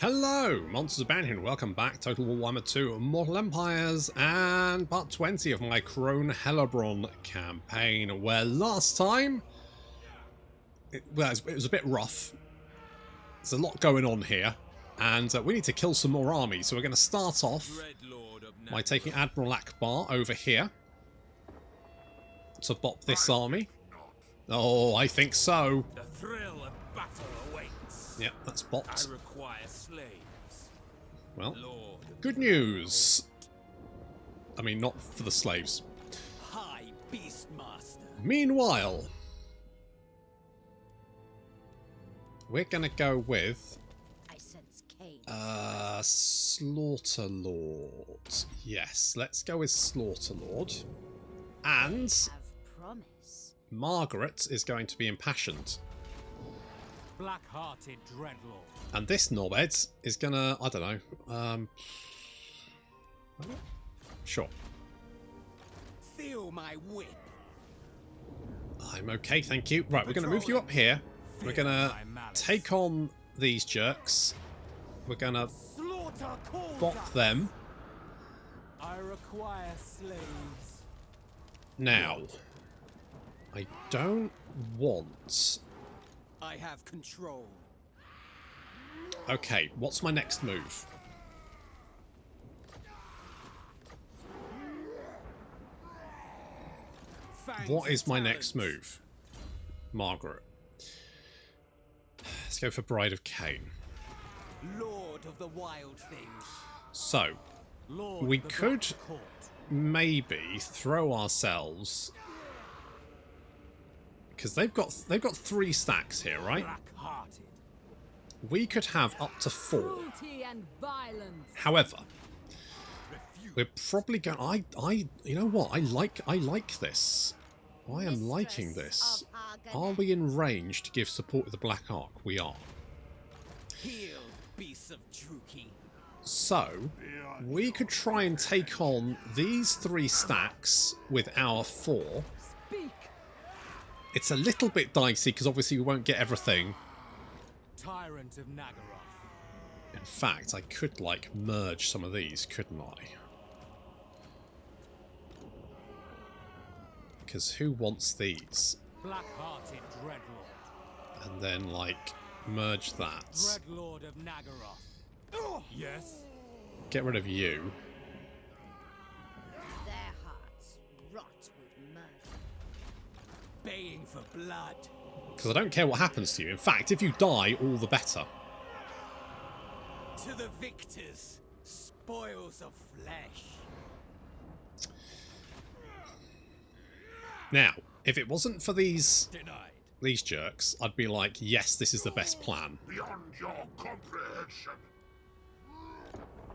Hello, Monsters of Ban here, and welcome back. Total War Warhammer 2 Mortal Empires and part 20 of my Crone Hellebron campaign, where last time it was a bit rough. There's a lot going on here, and we need to kill some more armies. So we're going to start off by taking Admiral Akbar over here to bop this army. Oh, I think so. The thrill of battle awaits. Yep, that's bopped. I require slaves. Well, Lord good news. I mean, not for the slaves. High Beastmaster. Meanwhile, we're gonna go with I sense Cain. Slaughter Lord. Yes, let's go with Slaughter Lord. And Have promise. Margaret is going to be impassioned. Black-hearted dreadlord. And this knobhead is gonna, I don't know, sure. Feel my whip. I'm okay, thank you. Right, we're gonna move you up here. We're gonna take on these jerks. We're gonna Slaughter calls bop us. them. I require slaves. Now, I don't want... I have control. Okay, what's my next move? What is my next move? Margaret. Let's go for Bride of Cain. Lord of the wild things. So, Lord we of the could Black Court. maybe throw ourselves... Because they've got 3 stacks here, right? Black-hearted. We could have up to 4. Cruelty and violence. However, Refuse. we're probably going... you know what? I like this. I am liking this. Mistress of Har Are Ganeth. we in range to give support with the Black Ark? We are. Heal, beasts of Druki. So, we could try and take on these 3 stacks with our 4. Speak. It's a little bit dicey because obviously we won't get everything. Tyrant of Nagaroth. In fact, I could, like, merge some of these, couldn't I? Because who wants these? Black-hearted dreadlord. And then, like, merge that. Dreadlord of Nagaroth. Yes. Get rid of you. Their hearts rot with murder. Baying for blood. Because I don't care what happens to you. In fact, if you die, all the better. To the victors, spoils of flesh. Now, if it wasn't for these Denied. jerks, I'd be like, yes, this is the best plan. Beyond your comprehension.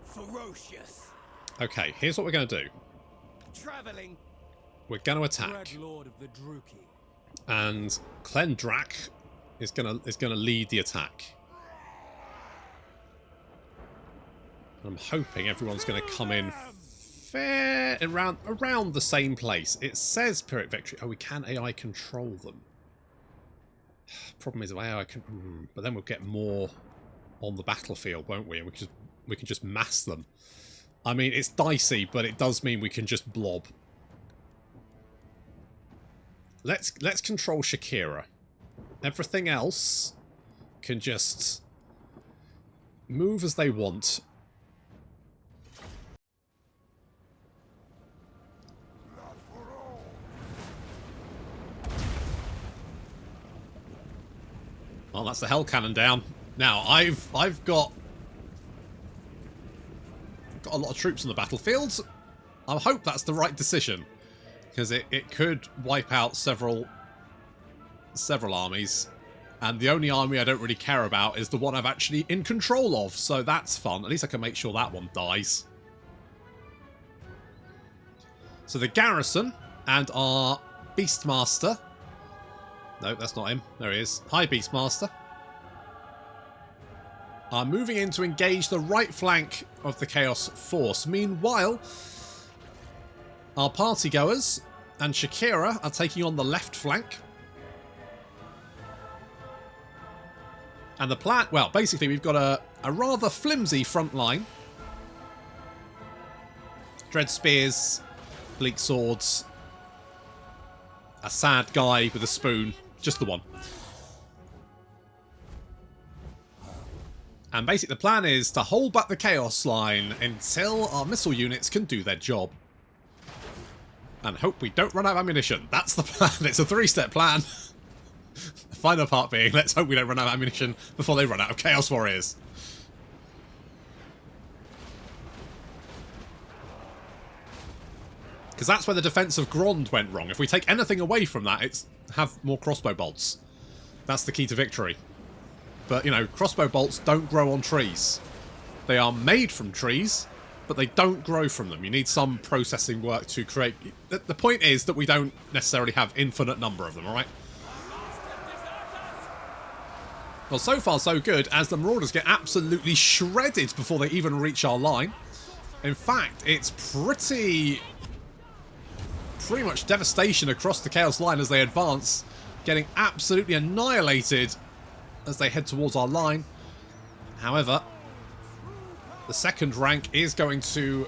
Ferocious. Okay, here's what we're going to do. Travelling. We're going to attack. Dreadlord of the Druki. And Drak is gonna lead the attack. I'm hoping everyone's gonna come in fair around the same place. It says Pyrrhic Victory. Oh, we can AI control them. Problem is, AI can, but then we'll get more on the battlefield, won't we? And we can just mass them. I mean, it's dicey, but it does mean we can just blob. Let's control Shakira. Everything else can just move as they want. Well, that's the hell cannon down. Now I've got a lot of troops on the battlefield. I hope that's the right decision. Because it could wipe out several armies. And the only army I don't really care about is the one I'm actually in control of. So that's fun. At least I can make sure that one dies. So the garrison and our Beastmaster. No, that's not him. There he is. Hi, Beastmaster. Are moving in to engage the right flank of the Chaos Force. Meanwhile, our partygoers and Shakira are taking on the left flank. And the plan... Well, basically, we've got a rather flimsy front line. Dread spears, bleak swords, a sad guy with a spoon. Just the one. And basically the plan is to hold back the Chaos line until our missile units can do their job. And hope we don't run out of ammunition. That's the plan. It's a 3-step plan. The final part being, let's hope we don't run out of ammunition before they run out of Chaos Warriors. Because that's where the defense of Karond went wrong. If we take anything away from that, it's have more crossbow bolts. That's the key to victory. But, you know, crossbow bolts don't grow on trees. They are made from trees, but they don't grow from them. You need some processing work to create... The point is that we don't necessarily have infinite number of them, alright? Well, so far so good, as the Marauders get absolutely shredded before they even reach our line. In fact, it's pretty much devastation across the Chaos line as they advance, getting absolutely annihilated as they head towards our line. However, the second rank is going to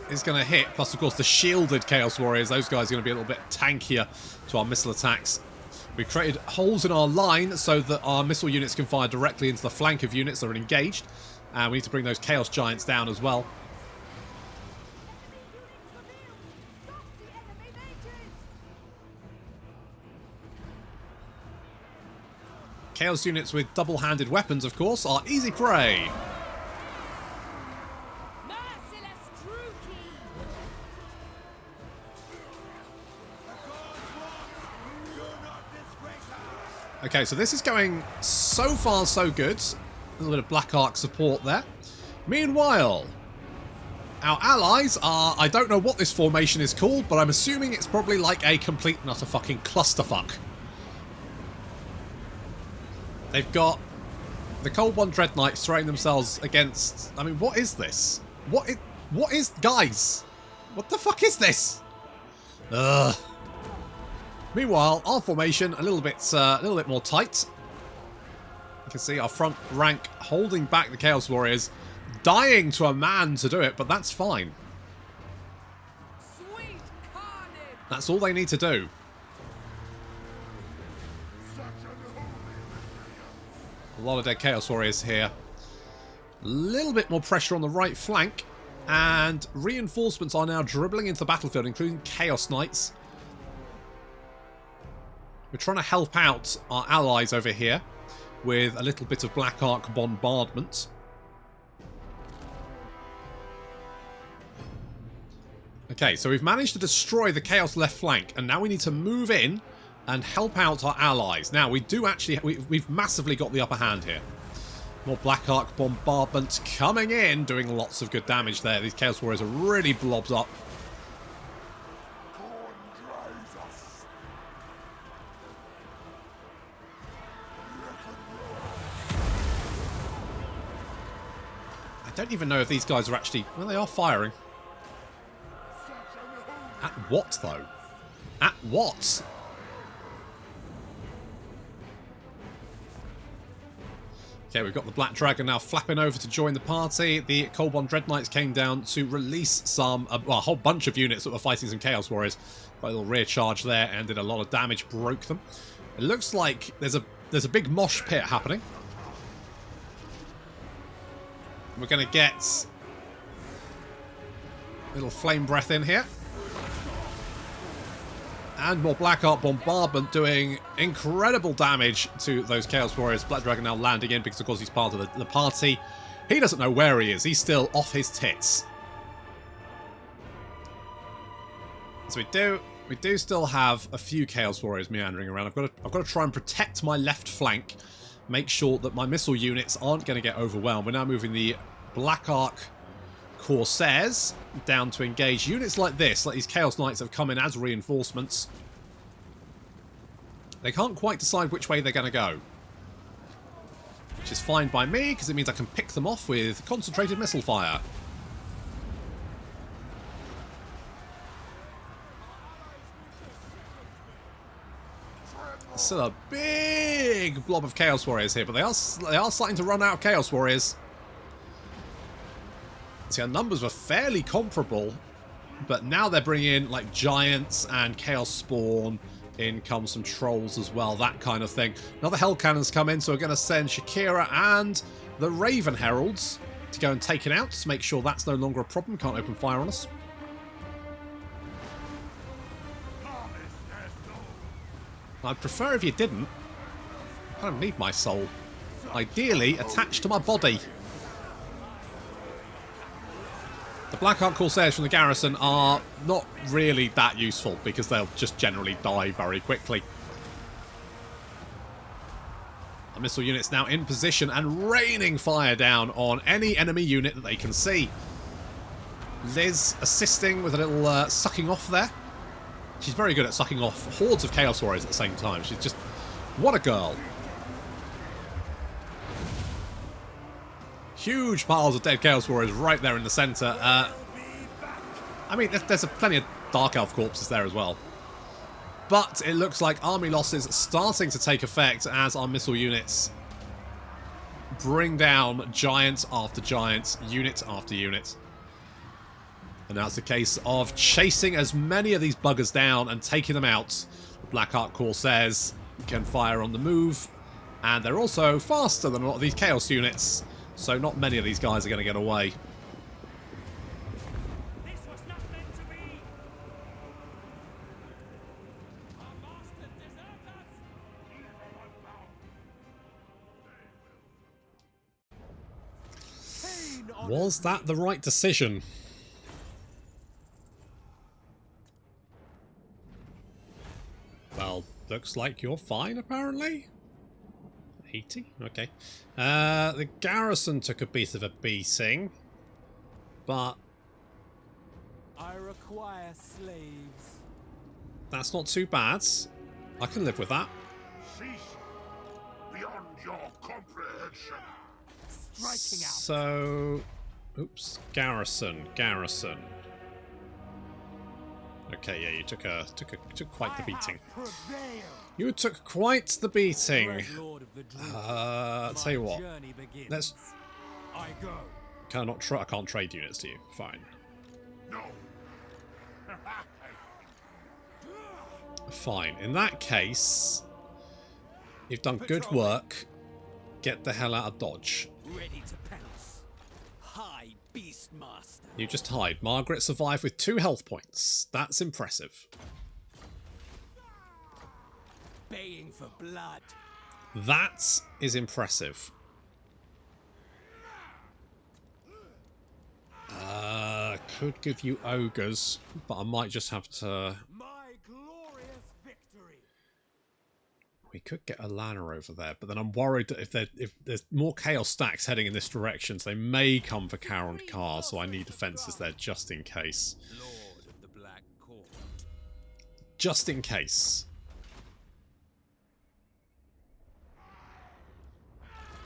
hit, plus of course the shielded Chaos Warriors. Those guys are going to be a little bit tankier to our missile attacks. We've created holes in our line so that our missile units can fire directly into the flank of units that are engaged. And we need to bring those Chaos Giants down as well. Chaos units with double-handed weapons, of course, are easy prey. Okay, so this is going so far so good. A little bit of Black Arc support there. Meanwhile, our allies are... I don't know what this formation is called, but I'm assuming it's probably like a complete and utter fucking clusterfuck. They've got the Cold One Dread Knights throwing themselves against... I mean, what is this? What is... Guys! What the fuck is this? Ugh. Meanwhile, our formation a little bit more tight. You can see our front rank holding back the Chaos Warriors, dying to a man to do it, but that's fine. That's all they need to do. A lot of dead Chaos Warriors here. A little bit more pressure on the right flank, and reinforcements are now dribbling into the battlefield, including Chaos Knights. We're trying to help out our allies over here with a little bit of Black Arc bombardment. Okay, so we've managed to destroy the Chaos left flank, and now we need to move in and help out our allies. Now, we do actually... We've massively got the upper hand here. More Black Arc bombardment coming in, doing lots of good damage there. These Chaos Warriors are really blobs up. I don't even know if these guys are actually... Well, they are firing. At what, though? At what? Okay, we've got the Black Dragon now flapping over to join the party. The Cold One Dread Knights came down to release some... well, a whole bunch of units that were fighting some Chaos Warriors. Got a little rear charge there and did a lot of damage, broke them. It looks like there's a big mosh pit happening. We're going to get a little flame breath in here. And more Black Arc bombardment doing incredible damage to those Chaos Warriors. Black Dragon now landing in because, of course, he's part of the party. He doesn't know where he is. He's still off his tits. So we do still have a few Chaos Warriors meandering around. I've got to try and protect my left flank. Make sure that my missile units aren't going to get overwhelmed. We're now moving the Black Arc Corsairs down to engage units like this, like these Chaos Knights have come in as reinforcements. They can't quite decide which way they're going to go. Which is fine by me, because it means I can pick them off with concentrated missile fire. Still a big blob of Chaos Warriors here, but they are starting to run out of Chaos Warriors. See, our numbers were fairly comparable, but now they're bringing in like giants and Chaos Spawn. In comes some trolls as well, that kind of thing. Another Hell Cannons come in, so we're going to send Shakira and the Raven Heralds to go and take it out to make sure that's no longer a problem. Can't open fire on us. I'd prefer if you didn't. I don't need my soul. Ideally, attached to my body. The Blackheart Corsairs from the garrison are not really that useful because they'll just generally die very quickly. The missile unit's now in position and raining fire down on any enemy unit that they can see. Liz assisting with a little sucking off there. She's very good at sucking off hordes of Chaos Warriors at the same time. She's just... what a girl. Huge piles of dead Chaos Warriors right there in the centre. I mean, there's plenty of Dark Elf corpses there as well. But it looks like army losses starting to take effect as our missile units bring down giant after giant, unit after unit. And now it's a case of chasing as many of these buggers down and taking them out. The Blackheart Corsairs can fire on the move, and they're also faster than a lot of these Chaos units. So not many of these guys are going to get away. This was not meant to be. Our master deserts us. Was that the right decision? Well, looks like you're fine, apparently. 80? Okay. The garrison took a bit of a beating, but I require slaves. that's not too bad. I can live with that. Cease beyond your comprehension. Striking out. So, oops, garrison. Okay, yeah, you took quite the beating. You took quite the beating. Tell you what, let's. I go. I can't trade units to you. Fine. No. Fine. In that case, you've done good work. Get the hell out of Dodge. Ready to pounce. High beast master. You just hide. Margaret survived with 2 health points. That's impressive. Baying for blood. That is impressive. Could give you ogres, but I might just have to... My glorious victory. We could get a Lana over there, but then I'm worried that if there's more Chaos stacks heading in this direction, so they may come for Karond Car, so I need defences there just in case. Lord of the Black Court. Just in case.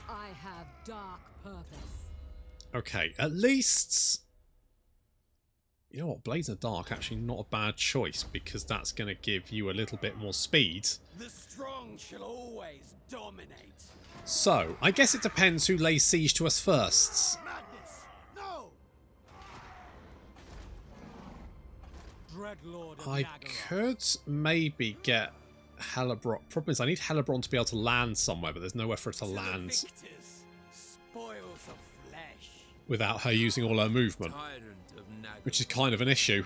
I have dark purpose. Okay, at least... You know what, Blades of Dark actually not a bad choice, because that's going to give you a little bit more speed. The strong shall always dominate. So, I guess it depends who lays siege to us first. Madness! No! Dreadlord of I Nagaroth. could maybe get Hellebron. Problem is, I need Hellebron to be able to land somewhere, but there's nowhere for it to To the land victors, spoils of flesh. without her using all her movement, Tyrant of Nagaroth. which is kind of an issue.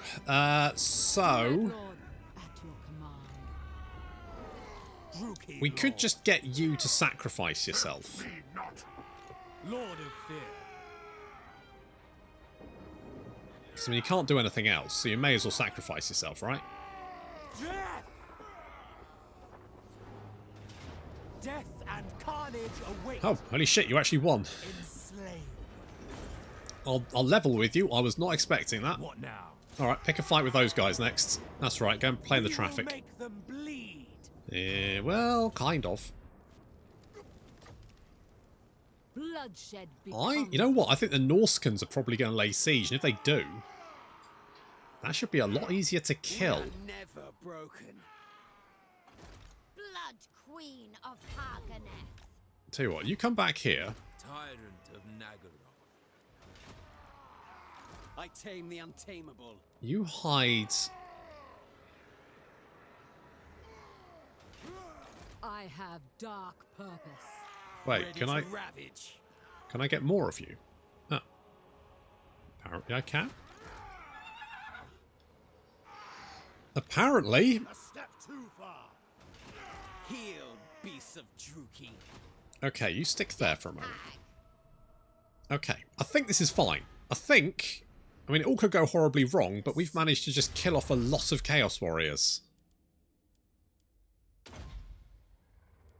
So, Lord, at your command. Druki we could Lord. just get you to sacrifice yourself. Be not. Lord of Fear. Because, I mean, you can't do anything else, so you may as well sacrifice yourself, right? Death! Death and carnage await. Oh, holy shit, you actually won. Enslaved. I'll level with you. I was not expecting that. What now? Alright, pick a fight with those guys next. That's right, go and play in the We will traffic. Make them bleed. Well, kind of. Bloodshed You know what? I think the Norskins are probably going to lay siege, and if they do, that should be a lot easier to kill. We are never broken. Blood Queen of Har Ganeth. Tell you what, you come back here. Tyrant of Nagaro. I tame the untamable. You hide. I have dark purpose. Wait, Ready can to I? ravage. Can I get more of you? Oh. Apparently I can. Apparently. A step too far. Heal, beasts of Druki. Okay, you stick there for a moment. Okay, I think this is fine. I mean, it all could go horribly wrong, but we've managed to just kill off a lot of Chaos Warriors.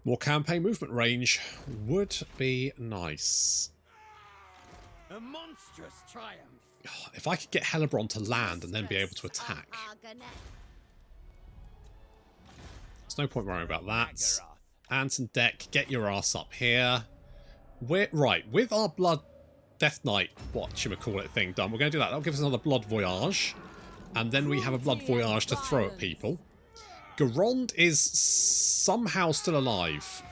More campaign movement range would be nice. A monstrous triumph. If I could get Hellebron to land and then be able to attack. There's no point worrying about that. Anton Deck, get your ass up here. We're right, with our Blood Death Knight, whatchamacallit thing done, we're going to do that. That'll give us another Blood Voyage. And then we have a Blood Voyage to throw at people. Karond is somehow still alive.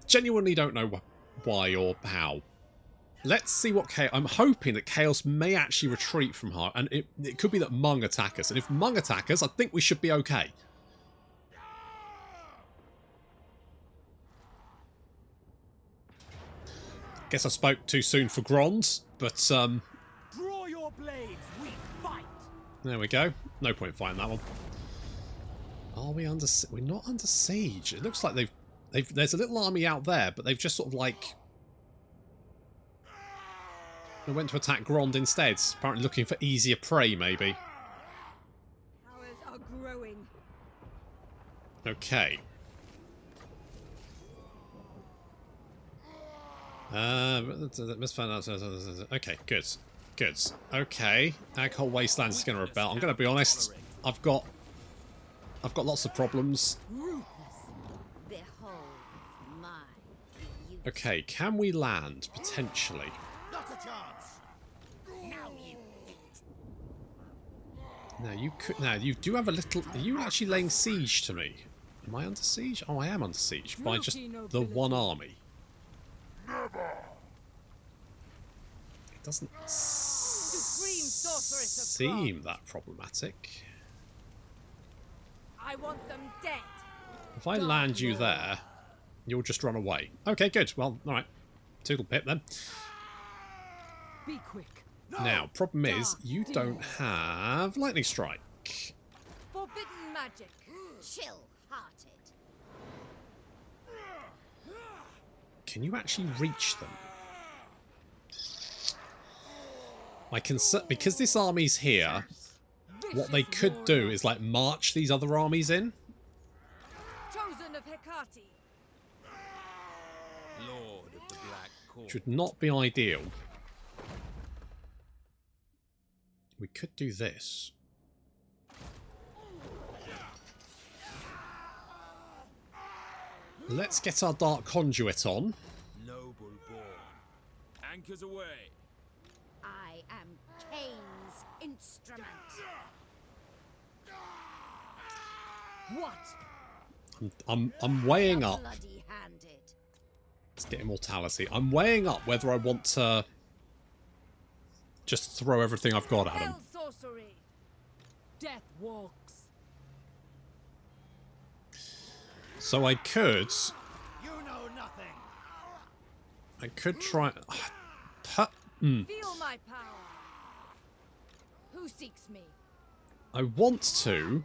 Genuinely don't know why or how. Let's see what Chaos... I'm hoping that Chaos may actually retreat from her. And it could be that Mung attack us. And if Mung attack us, I think we should be okay. Guess I spoke too soon for Grond, but Draw your blades, we fight. there we go. No point fighting that one. Are we under? We're not under siege. It looks like they've. There's a little army out there, but they've just sort of like. They went to attack Grond instead. Apparently looking for easier prey, maybe. Powers are growing. Okay. Let's find out. Okay, good. Good. Okay. Aghole Wastelands is going to rebel. I'm going to be honest. I've got lots of problems. Ruthless. Behold my beauty. Okay, can we land? Potentially. Not a chance. Now you eat. Now you could. Now you do have a little. Are you actually laying siege to me? Am I under siege? Oh, I am under siege by just the one army. It doesn't seem that problematic. I want them dead. If I land you there, you'll just run away. Okay, good. Well, alright. Toodle pip then. Be quick. Now, problem is, you don't have Lightning Strike. Forbidden magic. Chill-hearted. Can you actually reach them? My concern, because this army's here, what they could do is like march these other armies in. Chosen of Hecate. Lord of the Black Court. Which would not be ideal. We could do this. Let's get our Dark Conduit on. Noble born. Anchors away. I am Cain's instrument. What? I'm weighing up. Bloody-handed. Let's get immortality. I'm weighing up whether I want to just throw everything I've got at him. Hell sorcery. Death walks. So I could. You know nothing. I could try. Feel my power. Who seeks me? I want to.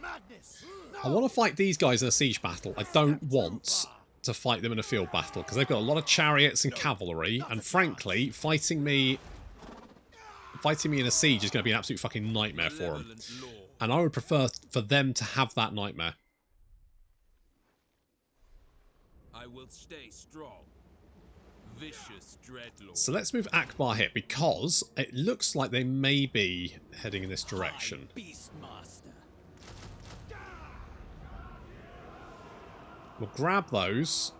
Madness. I want to fight these guys in a siege battle. I don't want to fight them in a field battle because they've got a lot of chariots and cavalry, and frankly, fighting me in a siege is going to be an absolute fucking nightmare for them. And I would prefer for them to have that nightmare. I will stay strong. Vicious dreadlord. So let's move Akbar here because it looks like they may be heading in this direction. Beastmaster. We'll grab those.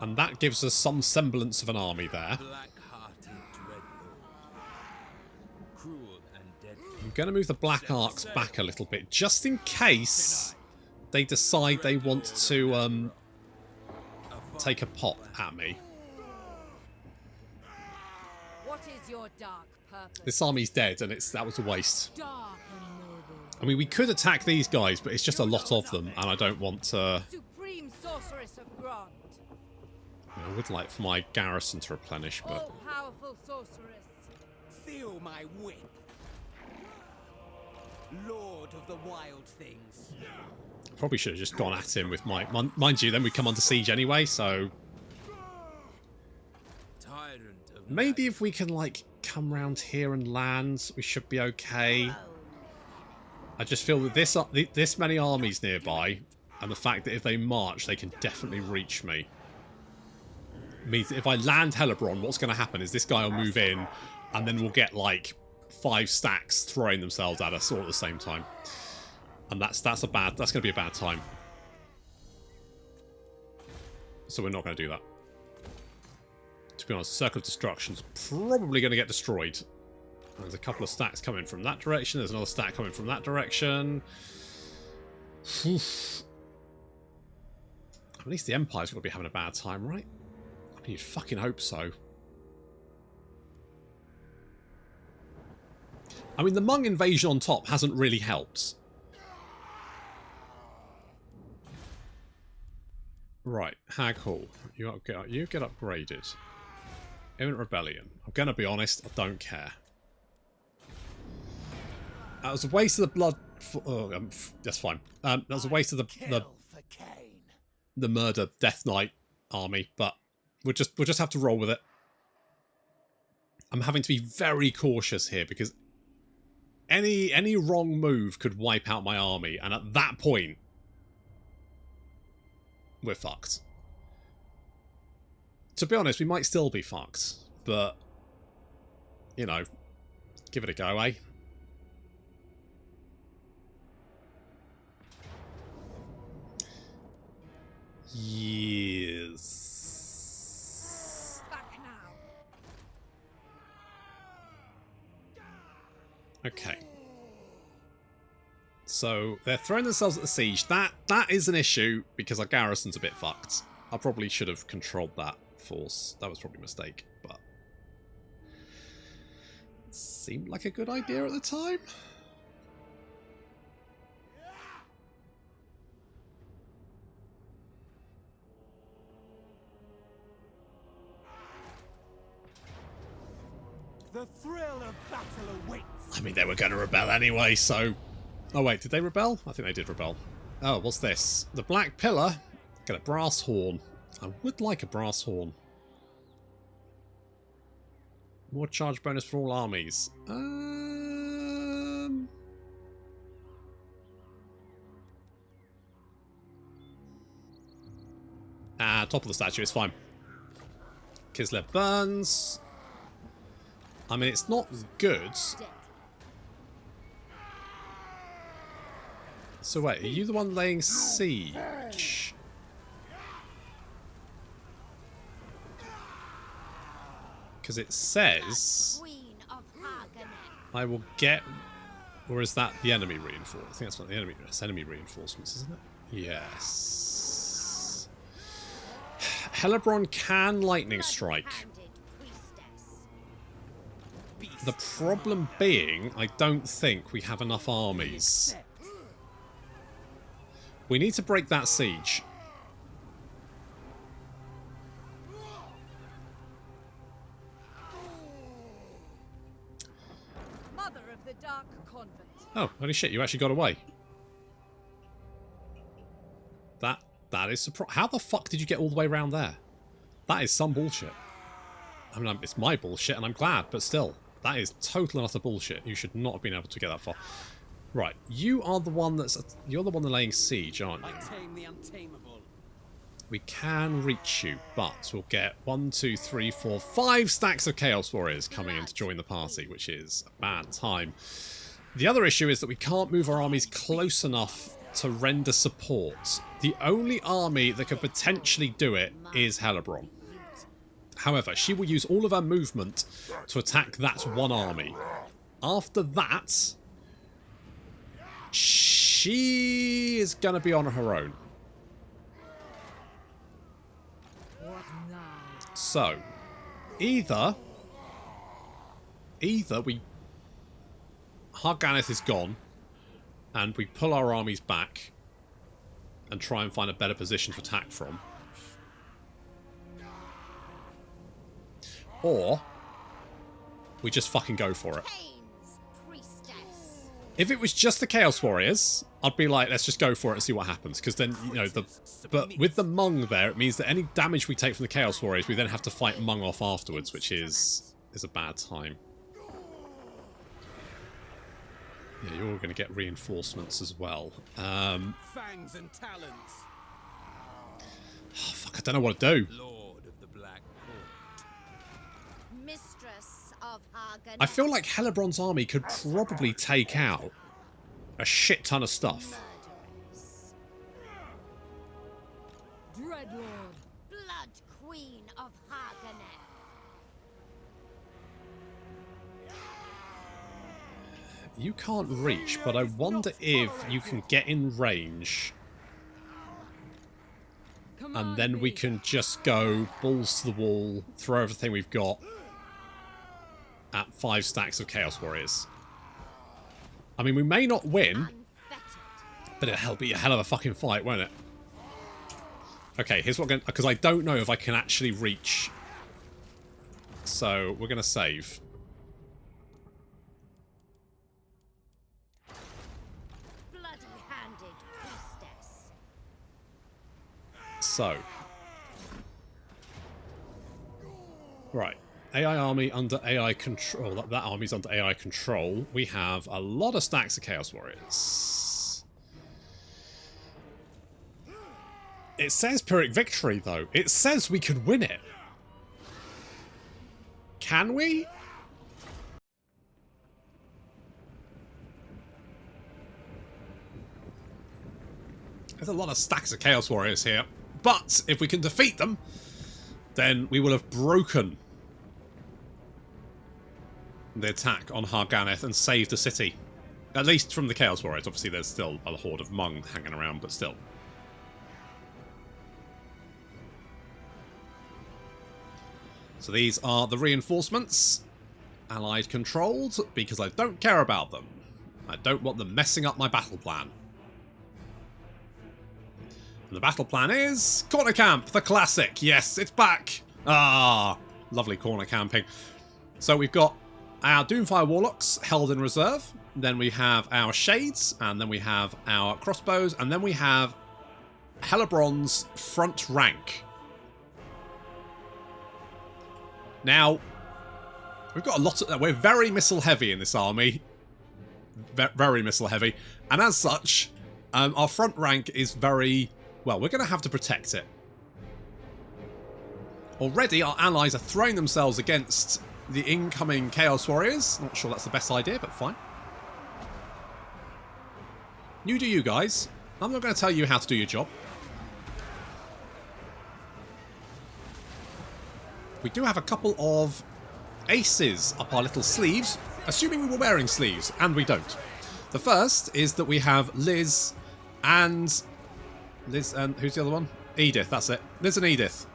And that gives us some semblance of an army there. Black-hearted dreadlord. Cruel and deadly. I'm going to move the Black Arcs back a little bit, just in case they decide they want to take a pot at me. What is your dark purpose? This army's dead, and that was a waste. Dark and noble. I mean, we could attack these guys, but it's just a lot of them, and I don't want to... Supreme sorceress of Grond. I would like for my garrison to replenish, but... All-powerful sorceress. Feel my whip. Lord of the wild things. Probably should have just gone at him with my... Mind you, then we come under siege anyway, so... Tyrant of Maybe if we can, like, come round here and land, we should be okay. I just feel that this many armies nearby, and the fact that if they march, they can definitely reach me. Means that if I land Hellebron, what's going to happen is this guy will move in, and then we'll get, like, 5 stacks throwing themselves at us all at the same time. And that's going to be a bad time. So we're not going to do that. To be honest, Circle of Destruction's probably going to get destroyed. There's a couple of stacks coming from that direction. There's another stack coming from that direction. Oof. At least the Empire's got to be having a bad time, right? I mean, you'd fucking hope so. I mean, the Hmong invasion on top hasn't really helped. Right, Hag Hall. You get upgraded. Imminent Rebellion. I'm going to be honest, I don't care. That was a waste of the blood... that's fine. That was a waste of the murder Death Knight army, but we'll just have to roll with it. I'm having to be very cautious here because any wrong move could wipe out my army, and at that point, we're fucked. To be honest, we might still be fucked, but you know, give it a go, eh? Yes. Back now. Okay. So they're throwing themselves at the siege. That is an issue because our garrison's a bit fucked. I probably should have controlled that force. That was probably a mistake, but it seemed like a good idea at the time. The thrill of battle awaits. I mean, they were going to rebel anyway, so... Oh, wait, did they rebel? I think they did rebel. Oh, what's this? The Black Pillar. Get a brass horn. I would like a brass horn. More charge bonus for all armies. Top of the statue, it's fine. Kislev burns. I mean, it's not good. So wait, are you the one laying siege? Because it says Queen of Har Ganeth. I will get... Or is that the enemy reinforcement? I think that's not the enemy. It's enemy reinforcements, isn't it? Yes. Hellebron can lightning strike. The problem being, I don't think we have enough armies. We need to break that siege. Mother of the Dark Convent. Oh, holy shit, you actually got away. That is surprising. How the fuck did you get all the way around there? That is some bullshit. I mean, it's my bullshit and I'm glad, but still. That is total and utter bullshit. You should not have been able to get that far. Right, you are the one that's... You're the one that's laying siege, aren't you? I tame the untamable. We can reach you, but we'll get 1, 2, 3, 4, 5 stacks of Chaos Warriors coming in to join the party, which is a bad time. The other issue is that we can't move our armies close enough to render support. The only army that could potentially do it is Hellebron. However, she will use all of her movement to attack that one army. After that, she is going to be on her own. So, either we... Har Ganeth is gone, and we pull our armies back and try and find a better position to attack from. Or we just fucking go for it. If it was just the Chaos Warriors, I'd be like, let's just go for it and see what happens. Because then, you know, but with the Mung there, it means that any damage we take from the Chaos Warriors, we then have to fight Mung off afterwards, which is a bad time. Yeah, you're going to get reinforcements as well. Fangs and talons. Oh, fuck, I don't know what to do. Lord of the Black Court. Mistress of Har Ganeth. I feel like Hellebron's army could probably take out a shit ton of stuff. Dreadlord. Blood Queen of Har Ganeth. You can't reach, but I wonder if you can get in range. And then we can just go balls to the wall, throw everything we've got at 5 stacks of Chaos Warriors. I mean, we may not win, but it'll be a hell of a fucking fight, won't it? Okay, here's what I'm going to... Because I don't know if I can actually reach. So, we're going to save. Bloody-handed priestess. So. Right. AI army under AI control. That army's under AI control. We have a lot of stacks of Chaos Warriors. It says Pyrrhic victory, though. It says we could win it. Can we? There's a lot of stacks of Chaos Warriors here. But if we can defeat them, then we will have broken the attack on Har Ganeth and saved the city. At least from the Chaos Warriors. Obviously there's still a horde of Mung hanging around, but still. So these are the reinforcements. Allied controlled, because I don't care about them. I don't want them messing up my battle plan. And the battle plan is corner camp, the classic. Yes, it's back. Ah, lovely corner camping. So we've got our Doomfire Warlocks held in reserve. Then we have our Shades, and then we have our Crossbows, and then we have Hellebron's front rank. Now, we've got a lot of... We're very missile heavy in this army. Very missile heavy. And as such, our front rank is very... Well, we're going to have to protect it. Already, our allies are throwing themselves against the incoming Chaos Warriors. Not sure that's the best idea, but fine. You do you guys. I'm not going to tell you how to do your job. We do have a couple of aces up our little sleeves, assuming we were wearing sleeves, and we don't. The first is that we have Liz and who's the other one? Edith, that's it. Liz and Edith.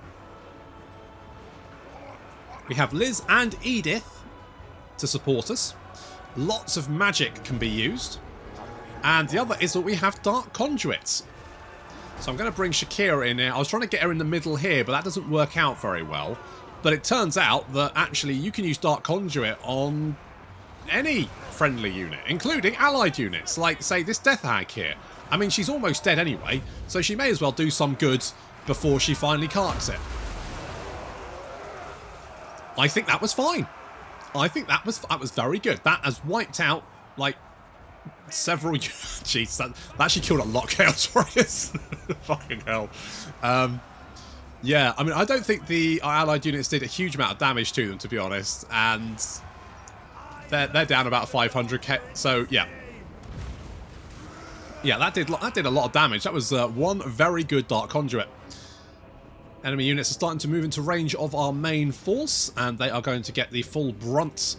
We have Liz and Edith to support us. Lots of magic can be used. And the other is that we have Dark Conduits. So I'm going to bring Shakira in here. I was trying to get her in the middle here, but that doesn't work out very well. But it turns out that actually you can use Dark Conduit on any friendly unit, including allied units, like, say, this Death Hag here. I mean, she's almost dead anyway, so she may as well do some good before she finally carks it. I think that was fine. I think that was very good. That has wiped out, like, several... Jeez, that actually killed a lot of Chaos Warriors. Fucking hell. Yeah, I mean, I don't think our allied units did a huge amount of damage to them, to be honest, and they're down about 500k, so yeah. Yeah, that did a lot of damage. That was one very good Dark Conduit. Enemy units are starting to move into range of our main force, and they are going to get the full brunt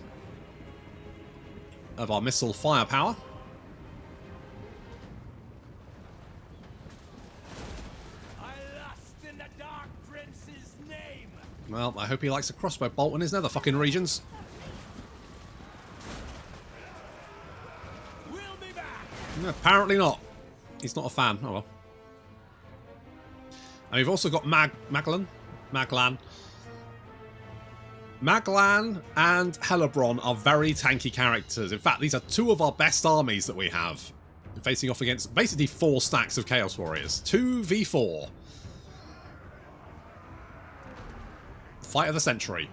of our missile firepower. I lust in the Dark Prince's name. Well, I hope he likes a crossbow bolt in his nether fucking regions. We'll be back. Apparently not. He's not a fan. Oh well. And we've also got Maglan and Hellebron are very tanky characters. In fact, these are two of our best armies that we have. Facing off against basically 4 stacks of Chaos Warriors. 2v4. Fight of the century.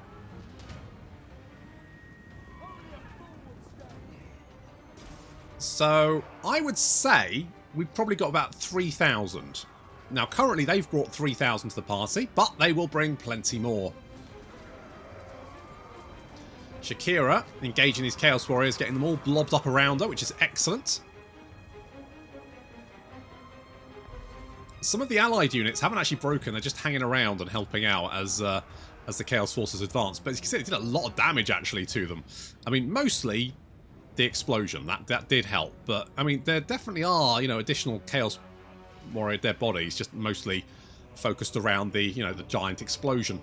So, I would say we've probably got about 3,000. Now, currently they've brought 3,000 to the party, but they will bring plenty more. Shakira engaging these Chaos Warriors, getting them all blobbed up around her, which is excellent. Some of the allied units haven't actually broken, they're just hanging around and helping out as the Chaos Forces advance. But as you can see, it did a lot of damage actually to them. I mean, mostly the explosion, that did help. But, I mean, there definitely are, you know, additional Chaos Warrior dead bodies, just mostly focused around the, you know, the giant explosion.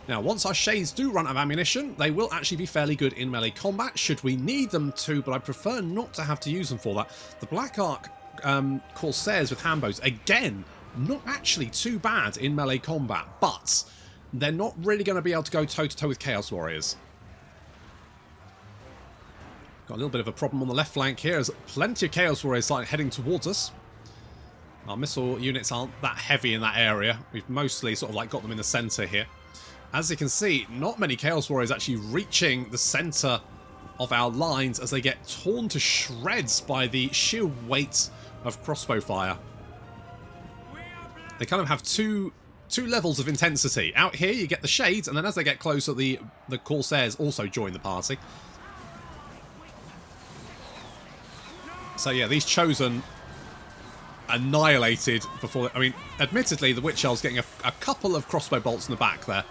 Now, once our Shades do run out of ammunition, they will actually be fairly good in melee combat, should we need them to, but I prefer not to have to use them for that. The Black Ark Corsairs with handbows, again, not actually too bad in melee combat, but they're not really going to be able to go toe-to-toe with Chaos Warriors. Got a little bit of a problem on the left flank here, as plenty of Chaos Warriors start heading towards us. Our missile units aren't that heavy in that area. We've mostly sort of like got them in the centre here. As you can see, not many Chaos Warriors actually reaching the centre of our lines as they get torn to shreds by the sheer weight of crossbow fire. They kind of have two levels of intensity. Out here you get the Shades, and then as they get closer, the Corsairs also join the party. So yeah, these Chosen annihilated before... I mean, admittedly, the Witch Elf's getting a couple of crossbow bolts in the back there.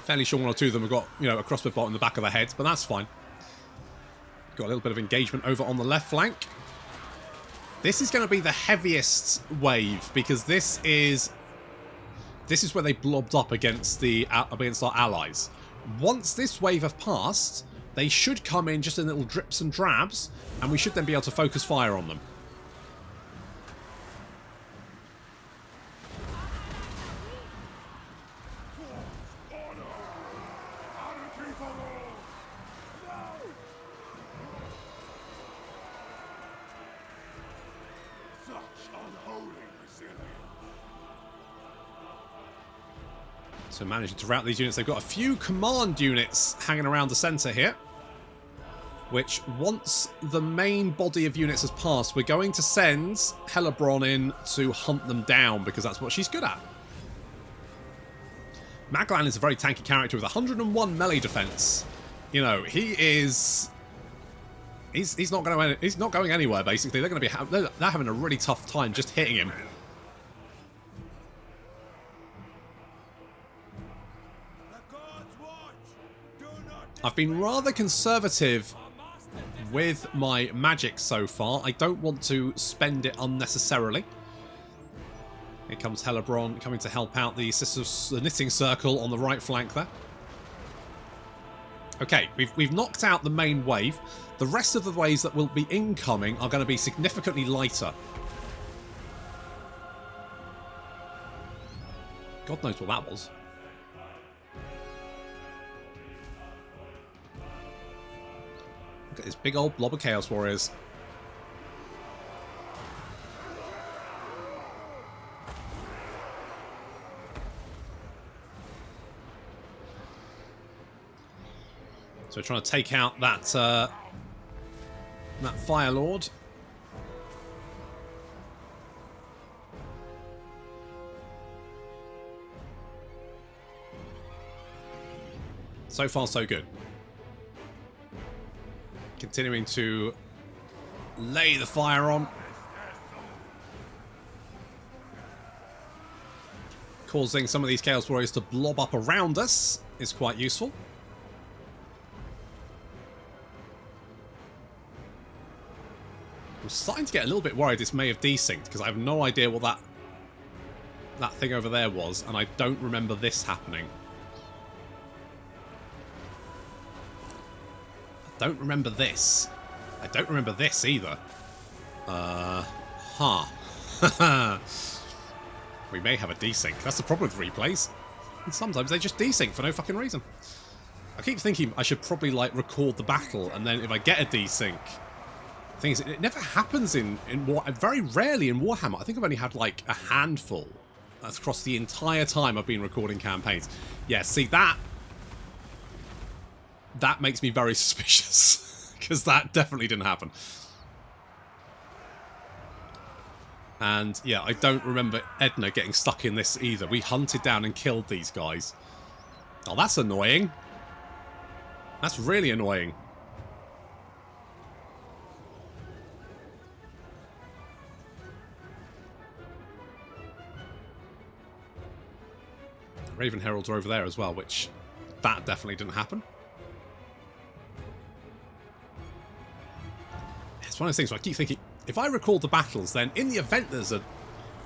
Fairly sure one or two of them have got, you know, a crossbow bolt in the back of their heads, but that's fine. Got a little bit of engagement over on the left flank. This is going to be the heaviest wave, because this is where they blobbed up against our allies. Once this wave have passed, they should come in just in little drips and drabs, and we should then be able to focus fire on them. So managing to rout these units. They've got a few command units hanging around the centre here, which once the main body of units has passed, we're going to send Hellebron in to hunt them down, because that's what she's good at. Maglan is a very tanky character with 101 melee defense. You know, he's not going anywhere basically. They're having a really tough time just hitting him. I've been rather conservative with my magic so far. I don't want to spend it unnecessarily. Here comes Hellebron coming to help out the Knitting Circle on the right flank there. Okay, we've knocked out the main wave. The rest of the waves that will be incoming are going to be significantly lighter. God knows what that was. Look at this big old blob of Chaos Warriors. So we're trying to take out that Fire Lord. So far, so good. Continuing to lay the fire on. Causing some of these Chaos Warriors to blob up around us is quite useful. I'm starting to get a little bit worried this may have desynced, because I have no idea what that thing over there was, and I don't remember this happening. I don't remember this. I don't remember this either. Huh. We may have a desync. That's the problem with replays. And sometimes they just desync for no fucking reason. I keep thinking I should probably, like, record the battle, and then if I get a desync... The thing is, it never happens in very rarely in Warhammer. I think I've only had, like, a handful. That's across the entire time I've been recording campaigns. Yeah, see, that makes me very suspicious. Because that definitely didn't happen. And, yeah, I don't remember Edna getting stuck in this either. We hunted down and killed these guys. Oh, that's annoying. That's really annoying. Raven Heralds are over there as well, which that definitely didn't happen. It's one of those things where I keep thinking, if I record the battles, then in the event there's a...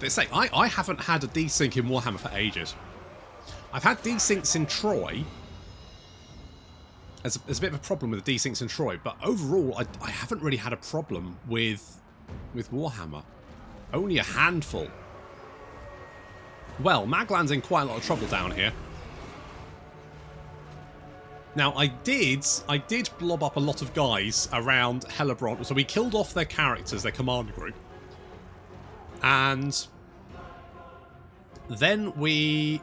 Let's say, I haven't had a desync in Warhammer for ages. I've had desyncs in Troy. There's a bit of a problem with the desyncs in Troy, but overall, I haven't really had a problem with Warhammer. Only a handful. Well, Maglan's in quite a lot of trouble down here. Now, I did blob up a lot of guys around Hellebron, so we killed off their characters, their command group. And then we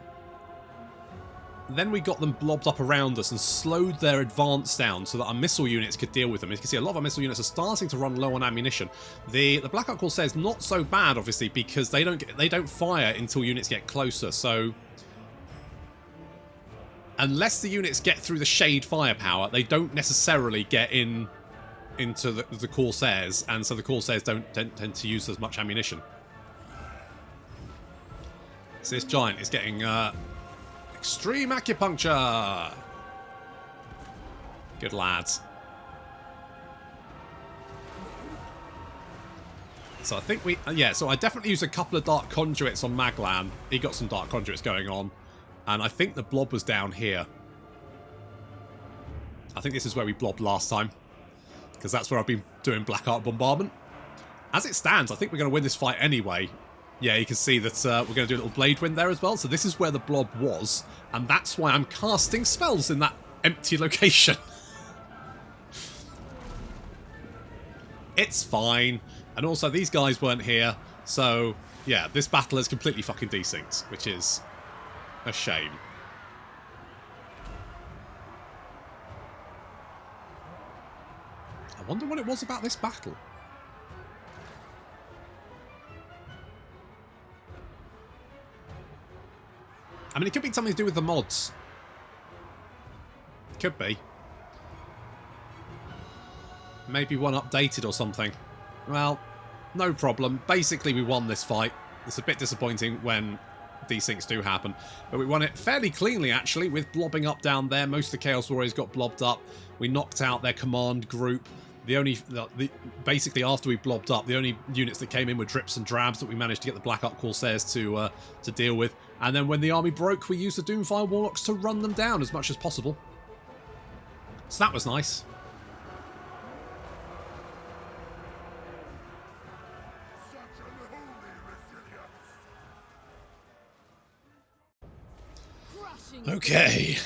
got them blobbed up around us and slowed their advance down so that our missile units could deal with them. As you can see, a lot of our missile units are starting to run low on ammunition. The Black Ark Corsairs not so bad, obviously, because they don't fire until units get closer. So unless the units get through the shade firepower, they don't necessarily get into the Corsairs, and so the Corsairs don't tend to use as much ammunition. So this giant is getting extreme acupuncture. Good lads. So I think so I definitely used a couple of Dark Conduits on Maglan. He got some Dark Conduits going on. And I think the blob was down here. I think this is where we blobbed last time. Because that's where I've been doing Black Ark Bombardment. As it stands, I think we're going to win this fight anyway. Yeah, you can see that we're going to do a little Blade Wind there as well. So this is where the blob was. And that's why I'm casting spells in that empty location. It's fine. And also, these guys weren't here. So, yeah, this battle is completely fucking desynced, which is a shame. I wonder what it was about this battle. I mean, it could be something to do with the mods. Could be. Maybe one updated or something. Well, no problem. Basically, we won this fight. It's a bit disappointing when desyncs do happen. But we won it fairly cleanly, actually, with blobbing up down there. Most of the Chaos Warriors got blobbed up. We knocked out their command group. Basically, after we blobbed up, the only units that came in were drips and drabs that we managed to get the Black Ark Corsairs to deal with. And then when the army broke, we used the Doomfire Warlocks to run them down as much as possible. So that was nice. Okay.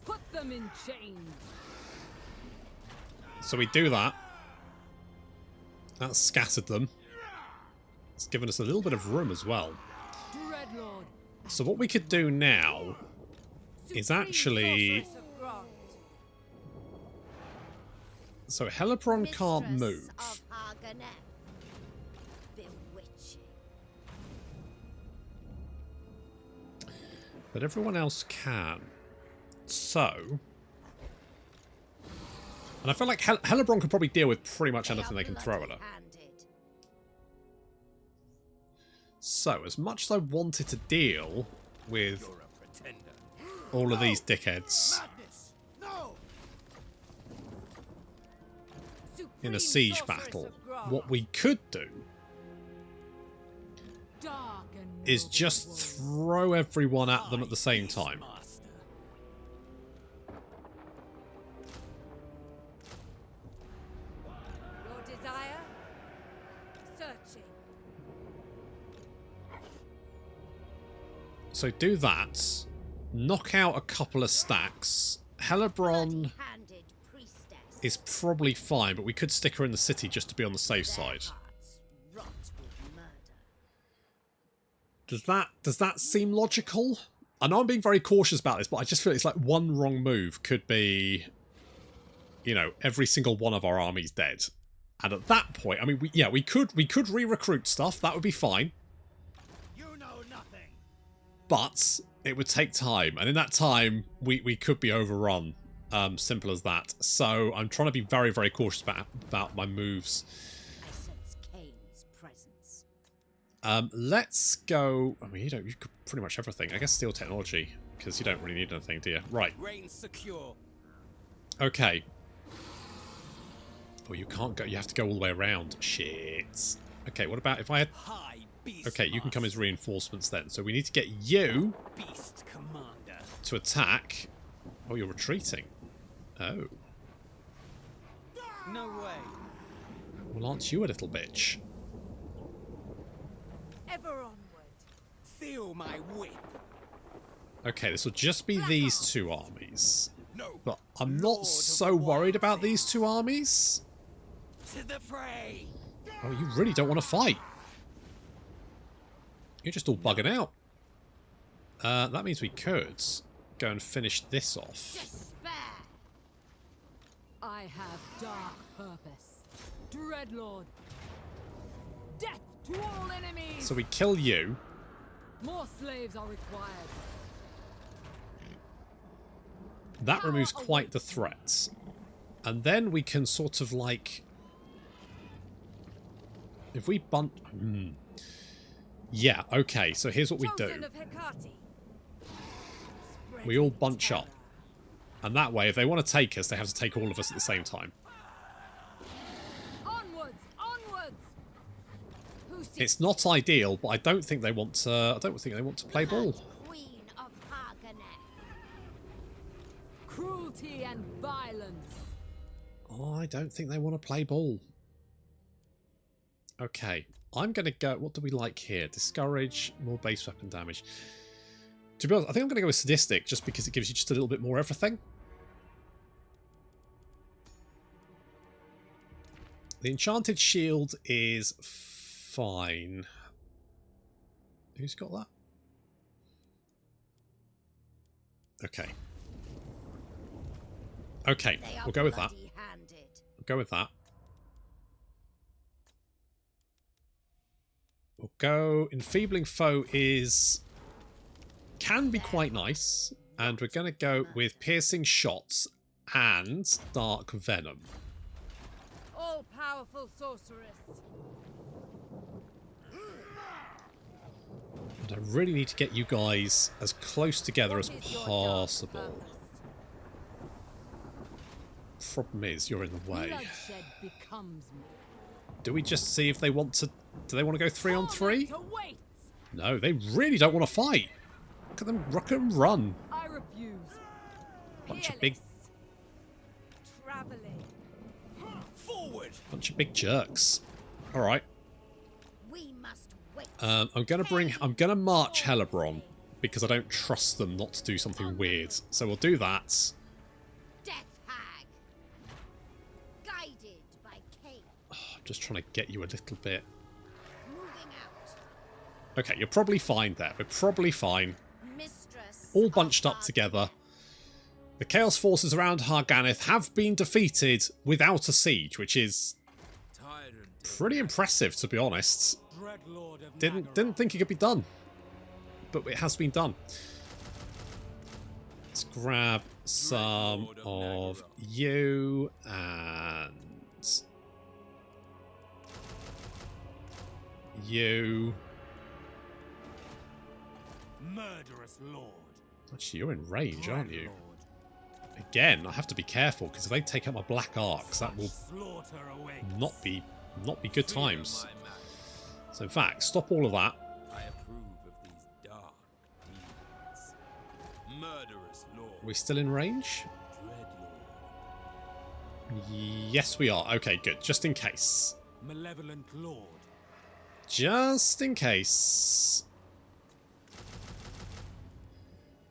Put them in chains. So we do that. That's scattered them. It's given us a little bit of room as well. Dreadlord. So what we could do now is actually... So Hellebron can't move. Of Har Ganeth. Bewitching. But everyone else can. So... And I feel like Hellebron could probably deal with pretty much anything they can throw at her. So, as much as I wanted to deal with all of these dickheads in a siege battle, what we could do is just throw everyone at them at the same time. So do that, knock out a couple of stacks. Hellebron is probably fine, but we could stick her in the city just to be on the safe side. Does that seem logical? I know I'm being very cautious about this, but I just feel it's like one wrong move could be, you know, every single one of our armies dead. And at that point, I mean, we could re-recruit stuff. That would be fine. But it would take time, and in that time, we could be overrun. Simple as that. So I'm trying to be very, very cautious about my moves. I sense Kane's presence. Let's go. I mean, you could pretty much everything. I guess steel technology, because you don't really need anything, do you? Right. Reign secure. Okay. Oh, you can't go. You have to go all the way around. Shit. Okay. What about if I had? Okay, you can come as reinforcements then. So we need to get you to attack. Oh, you're retreating. Oh. No way. Well, aren't you a little bitch? Ever onward. Feel my whip. Okay, this will just be these two armies. But I'm not so worried about these two armies. To the fray. Oh, you really don't want to fight. You're just all bugging out. That means we could go and finish this off. Despair. I have dark purpose. Dreadlord. Death to all enemies. So we kill you. More slaves are required. That removes quite the threats. And then we can sort of like... If we bunt... Yeah, okay, so here's what we do. We all bunch up. And that way, if they want to take us, they have to take all of us at the same time. Onwards, onwards. It's not ideal, but I don't think they want to. I don't think they want to play ball. Queen of Har Ganeth. Cruelty and violence. Oh, I don't think they want to play ball. Okay, I'm going to go... What do we like here? Discourage, more base weapon damage. To be honest, I think I'm going to go with Sadistic, just because it gives you just a little bit more everything. The Enchanted Shield is fine. Who's got that? Okay. Okay, we'll go with that. We'll go with that. We'll go... Enfeebling Foe is... can be quite nice. And we're going to go with Piercing Shots and Dark Venom. All-powerful sorceress. And I really need to get you guys as close together as possible. Problem is, you're in the way. Bloodshed becomes me. Do we just see if they want to... Do they want to go 3-on-3? No, they really don't want to fight. Look at them rock and run. I refuse. Bunch of big... Traveling. Forward. Bunch of big jerks. Alright. We must wait. I'm gonna march Hellebron because I don't trust them not to do something weird. So we'll do that. Death Hag. Guided by Kane. I'm just trying to get you a little bit. Moving out. Okay, you're probably fine there. We're probably fine. Mistress All bunched of up Har together. The Chaos forces around Har Ganeth have been defeated without a siege, which is pretty impressive, to be honest. Didn't think it could be done, but it has been done. Let's grab some of you and you. Murderous lord. Actually, you're in range, aren't you? Dreadlord. Again, I have to be careful because if they take out my black arcs, that will Slaughter awaits. not be good Fear times. my majesty. So in fact, stop all of that. I approve of these dark deeds. Murderous lord. Are we still in range? Dreadlord. Yes, we are. Okay, good. Just in case. Malevolent lord. Just in case.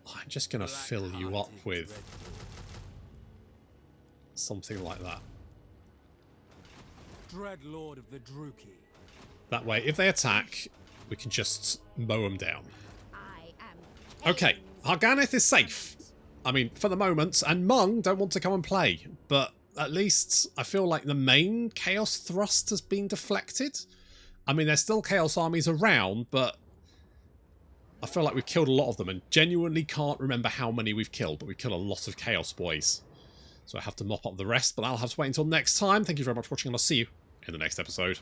I'm just going to fill you up Black-hearted with Dreadlord. something like that. Dreadlord of the Druki. That way, if they attack, we can just mow them down. I am. Okay, Har Ganeth is safe. I mean, for the moment, and Mung don't want to come and play, but at least I feel like the main Chaos thrust has been deflected. I mean, there's still Chaos armies around, but I feel like we've killed a lot of them and genuinely can't remember how many we've killed, but we've killed a lot of Chaos boys. So I have to mop up the rest, but I'll have to wait until next time. Thank you very much for watching, and I'll see you in the next episode.